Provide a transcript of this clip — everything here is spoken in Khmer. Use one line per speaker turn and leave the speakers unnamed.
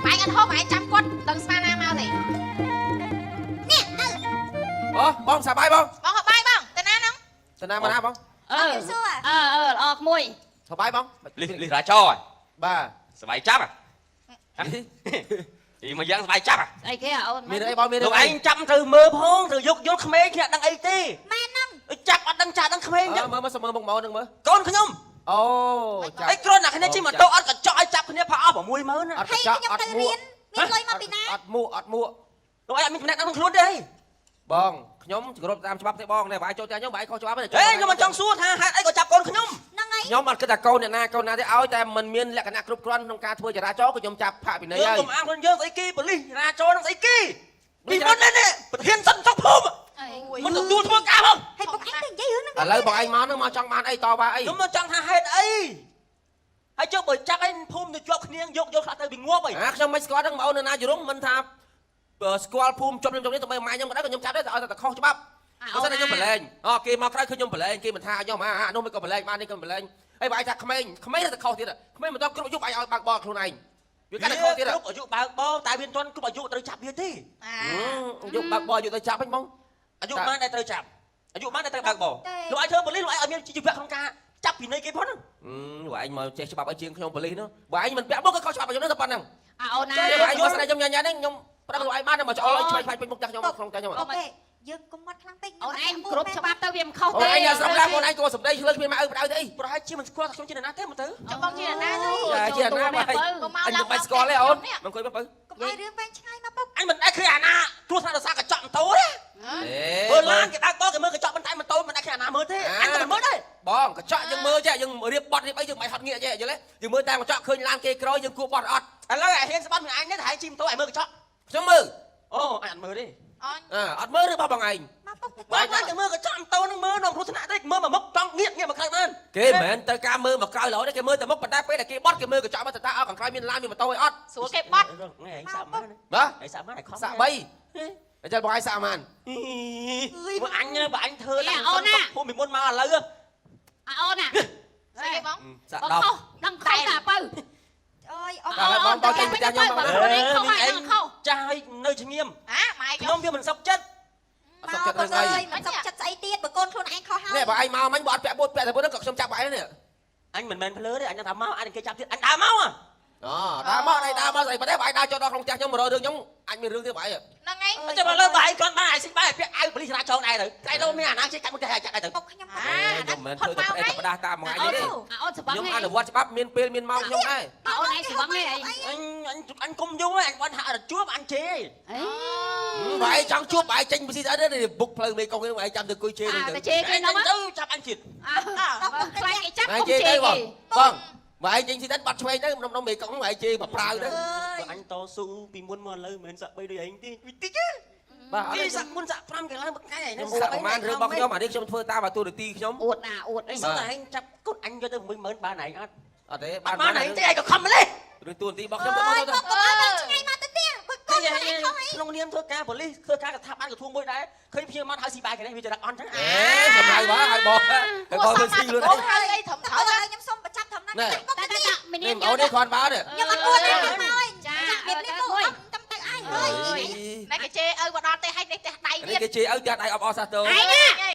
mày ăn hốt mày chăm quất đừng xa nam mau gì nè
bong xà bay bong
bong học bay bong tên nam không
tên nam mà nam bong
អត់មួយ
xà bay bong
លីរាចោ
ba
ស្បែកចាប់អីមកយ៉ាងស្បែកចាប់
ស្អីគេអូន
មានអីបងមាន
លោក
អី
ឯងចាំត្រូវមើលផងត្រូវយកយល់ក្មេងគ្នាដឹងអីទេ
ម៉ែហ្នឹង
ចាប់អត់ដឹងចាដឹងក្មេងចឹង
មើលមើលមើលមកនឹងមើល
កូនខ្ញុំ
អូចា
អីគ្រាន់តែគ្នាជិះម៉ូតូអត់កញ្ចក់ឲ្យចាប់គ្នាផាអស់60000ណា
អត់កញ្ចក់អត់មួក
មានលុយមកពីណា
អត់មួកអត់មួក
លោកឯងអត់មានផ្នែកក្នុងខ្លួនទេ
បងខ្ញុំគោរពតាមច្បាប់ទេបងតែបាយចូលតែខ្ញុំបាយខុសច្បាប់ទេ
ហេខ្ញុំមិនចង់សួរថាហេតុអីក៏ចាប់កូនខ្ញុំ
ហ្នឹងហើយ
ខ្ញុំអត់គិតថាកូនអ្នកណាកូនណាទេឲ្យតែមិនមានលក្ខណៈគ្រប់គ្រាន់ក្នុងការធ្វើចរាចរណ៍ក៏ខ្ញុំចាប់ផាកពិន័យ
យើ
ហើ
ង
យ
កុំអាងខ្លួនយើងស្អីគេប៉ូលីសរាចរនឹងស្អីគេពីមុននេះប្រធានសន្តិសុខភូមិមិនទទួលធ្វើការផង
ហើយពុកឯងទៅនិយាយរឿងហ្នឹង
ឥឡូវបងឯងមកនឹងមកចង់បានអីតវ៉ាអី
ខ្ញុំមកចង់ថាហេតុអីហើយចុះបើចាប់ឯងភូមិទៅជាប់គ្នាយកខ្លះទៅវាងាប់អី
អាខ្ញុំមិនស្គាល់ដឹងបងអូននៅណាជរុំមិនថាស្គាល់ភូមិជប់ខ្ញុំនេះទៅម៉ែខ្ញុំក៏ដែរក៏ខ្ញុំចាប់ដែរតែឲ្យតែខុសច្បាប់អូនតែខ្ញុំបលែងអូគេមកក្រៅគឺខ្ញុំបលែងគេមិនថាខ្ញុំអានោះមិនក៏បលែងបាននេះក៏បលែងហើយបងឯងថាក្មេងទៅខុសទៀតក្មេងមិនต้องគ្រប់អាយុឲ្យបើកបោខ្លួនឯងវាកាន់តែខុសទៀត
គ្រប់អាយុបើកបោតែវាមិនទាន់គ្រប់អាយុត្រូវចាប់វាទេ
អាយុបើកបោអាយុទៅចាប់វិញបង
អាយុប៉ុន្មានដែលត្រូវចាប់អាយុប៉ុន្មានដែលត្រូវបើកបោលោកឲ្យធ្វើប៉ូលីសលោកឲ្យមានជីវៈក្នុងការចាប់ពីនៃគេផងហ្នឹង
បងឯងមកចេះច្បាប់ឲ្យជាងខ្ញុំប៉ូលីសនោះបងឯងមិនពាក់មុខក៏ខុសច្បាប់ខ្ញុំទៅប៉ុណ្ណឹង
អូនណា
បងឯងមកស្នេហ៍ខ្ញុំញ៉ាំញ៉ាំនេះខ្ញុំប្រាប់លោកឯងបានមកចោលឲ្យឆ្វេងខ្លាចពេញមុខចាស់ខ្ញុំក្នុងចាស់ខ្ញុំ
អូខេយើងកុំមាត់ខ្លាំងពេក
អូនឯងគ្រប់ច្បាប់ទៅវាមិនខុស
អូន
ទេ
ឯងស្រុកឡាអូនឯងក៏សម្ដីឆ្លើយគ្មានមកអើប្រដៅទេអី
ប្រហែលជាមិនស្គាល់ខ្ញុំជាអ្នកណាទេមកទៅ
ចាំបងជាណាទៅ
ជាណាបងអញមិនបាច់ស្គាល់ទេអូនមកអង្គុយមកបើ
កុំឲ្យរឿងវែងឆ្ងាយមកពុក
អញមិនដែលឃើញអាណាទោះថារសារកញ្ចក់ម៉ូតូទេ
អេ
មើលឡានគេដើរតគេមើលកញ្ចក់បន្តែម៉ូតូមិនដែលឃើញអាណាមើលទេអញក៏មិនមើលដែរ
បងកញ្ចក់យើងមើលចេះយើងរៀបបត់រៀបអីយើងមិនហត់ងាកចេះយល់ទេយើងមើលតាមកញ្ចក់ឃើញឡានគេក្រោយយើងគួរបត់អត់
ឥឡូវអាហ៊ានស្បត់នឹងអញនេះតែឯងជិះម៉ូតូឯងមើលកញ្ចក់
ខ្ញុំមើល
អូអញអត់មើលទេ
អត់មើលឬបងឯង
មកពុក
បើអញទៅមើលកញ្ចក់ម៉ូតូនឹងមើលក្នុងគ្រោះថ្នាក់ទេមើលមកមុខចង់ងាកមកក្រោយបាន
គេមិនមែនទៅការមើលមកក្រោយរហូតទេគេមើលតែមុខប៉ុន្តែពេលដែលគេបត់គេមើលកញ្ចក់មកតើអត់ខាងក្រោយមានឡានមានម៉ូតូអីអត់
ស្រួលគេបត់
ថ្ងៃឯងសាក់បាន
បាទ
ឯងសាក់បានឯងខំ
សាក់3អញ្ចឹងបងឯងសាក់ប៉ុន្មាន
មើលអញបើអញធ្វើឡើងភូមិពីមុនមកឥឡូវ
អូនណា
ស្អីគេបង
សាក់
បងខុសដឹងខុសតាបើ
អើយអូ
បងចេញពីផ្ទះខ្ញុំមក
ខ្លួនឯងខុសហើយដឹងខុស
ចាស់ឲ្យនៅឆ្ងៀម
ម៉ែ
ខ្
ខ្ញុំ
ខ្ញុំវាមិនសុខចិត្ត
មកពុកអើយមិនសុខចិត្តស្អីទៀតបើកូនខ្លួនឯងខុសហើយ
នេះបងឯងមកមិញបើអត់ពាក់បួតពាក់តែបួតហ្នឹងក៏ខ្ញុំចាប់បងឯងនេះ
អញមិនមែនភ្លើទេអញថាមកអញគេចាប់ទៀតអញដើរមក
ដើរមកស្អីប៉ុន្តែបងឯងដើរចូលដល់ក្នុងផ្ទះខ្ញុំ100រឿងខ្ញុំអាចមានរឿងទៀតបងឯង
ហ្នឹងឯង
ចាំមកលើបាយគាត់បានឯងស៊ីបាយពាក់អាវប៉ូលីសរាចរដែរទៅតែđâuមានអាណាជិះកាត់មុខតែចាក់ដែរទៅ
ពុកខ្ញុំ
ខ្ញុំមិនធ្វើតែផ្ដេសផ្ដាស់តាមមួយថ្ងៃទេ
អូនស្បង់
ខ្ញុំ
ហេ
អនុវត្តច្បាប់មានពេលមានម៉ោងខ្ញុំដែរ
អូនឯងស្បង់ហេអី
អញគុំយូរអញបានហាក់ជួបអញជេរ
អី
បងឯងចង់ជួបបងឯងចេញពីស៊ីស្អីទេបុកផ្លូវមេកុងហ្នឹងបងឯងចាំទៅគួយជេរទៅ
តែជេរគេ
អញ
នោះមក
ទៅចាប់អញទៀត
ខ្លាចគេចាប់
បងឯ
គុ
ង
ំ
ជេរ
ជេ
ទៅ
រ
បង
គេ
បងបងឯងចេញស៊ីស្អីបាត់ឆ្វេងទៅក្នុងមេកុងបងឯងជេរបប្រាវទៅ
អញតស៊ូពីមុនមកឥឡូវមិនសាក់3ដូចឯងទេវិតិច
បាទអ
ទេ
ត់
សាក់មុនសាក់5កន្លងមួយថ្ងៃឯ
ខ្ញុំ
ង
សាក់ប្រហែលរឿងរបស់ខ្ញុំអានេះខ្ញុំធ្វើតាមអាទូរទីខ្ញុំ
អួតណាអួតអី
សោះតែឯងចាប់គុតអញយកទៅ10000បានឯងអត់
អត់ទេ
បានឯងទេឯងក៏ខំម្លេះ
រឿងទូរទីរបស់ខ្ញុំទៅ
អើយ
ទៅ
ពុកកុំឲ្យវែងឆ្ងាយមកទៅទៀតបើកូនខ្លួនឯងខុសហើយ
ក្នុងនាមធ្វើការប៉ូលីសធ្វើការកថាបានកធួងមួយដែរឃើញភ្ញៀវមកហៅស៊ីបាយគេនេះវាចរឹកអន់ចឹង
អេសម្រាប់បងហើយបងទៅស៊ីលឿន
អូហើយអីធំថោហើយខ្ញុំសុំប្រចាំត្រឹមហ្នឹងពុក
តែ
ទៅ
តែ
ទៀត
មីនី
នេះអូននេះគាត់មកនេះ
ខ្ញុំអត់គួរទេមកហើយ
ចា
មាននេះមកចាំទៅអញហើយ
អើយ
ណែគេជេរឪមកដល់ទេឲ្យនេះទេដៃ
នេះ
ទៀត
គេជេរឲ្យផ្ទះដៃអបអរសាទរ
ឯងណា